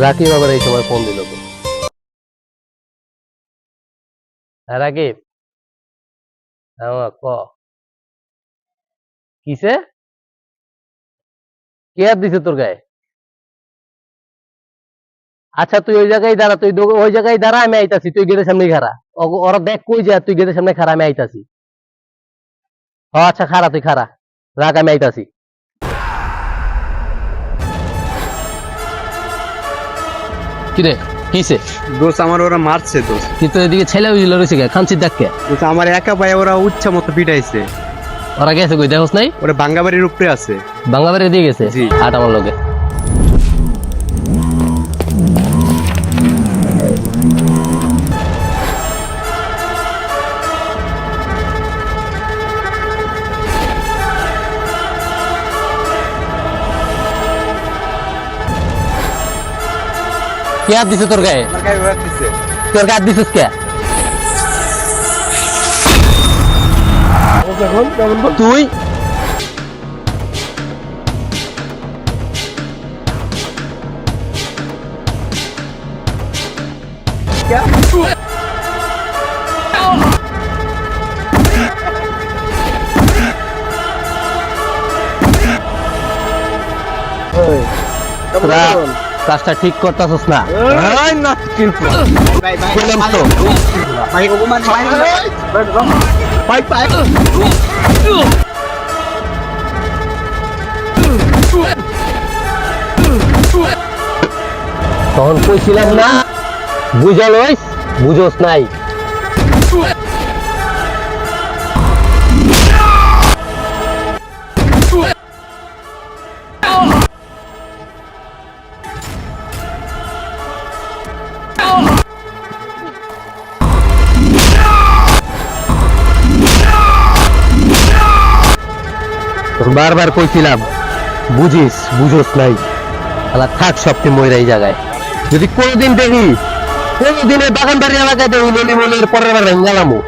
রাকিব আবার এই সময় ফোন দিল। হ্যাঁ রাকিব, হ্যাঁ ক কিসে কে আর দিছে তোর গায়ে? আচ্ছা তুই ওই জায়গায় দাঁড়া, তুই ওই জায়গায় দাঁড়া, আমি আইতাছি, তুই গেটের সামনে খাড়া। ওরা দেখ কই যা, তুই গেটের সামনে খাড়া, আমি আইতাছি। আচ্ছা খাড়া, তুই খাড়া রাখ, আমি আইতাছি। কিরে কিসে? দোস্ত আমার ওরা মারছে দোস্ত। কিন্তু এদিকে ছেলে উইল রয়েছে কে, খানসির ডাক কে? দোস্ত আমার একা ভাই ওরা উচ্চা মতো পিটাইছে। ওরা গেছে কই দেখোস নাই? ওরা বাঙ্গাবাড়ির উপরে আছে। বাংলাবাড়ি দিয়ে গেছে? জি। আট আমার লগে। কে হাত দিছে তোর গায়ে? আমার গায়ে ওরা দিছে। তোর গায়ে হাত দিছিস কে? তুই তোরা কাজটা ঠিক করতেছিস না। বললাম তো। তখন কইছিলাম না, বুঝা লইস, বুঝোস নাই। বারবার কইছিলাম, বুঝিস, বুঝোস নাই। তাহলে থাক সবটি ময়রা এই জায়গায়। যদি কোনোদিন দেখি, কোনোদিন বাগান বাড়ি এলাকায় দেখি, মনে মনের পরের বার গেলামও।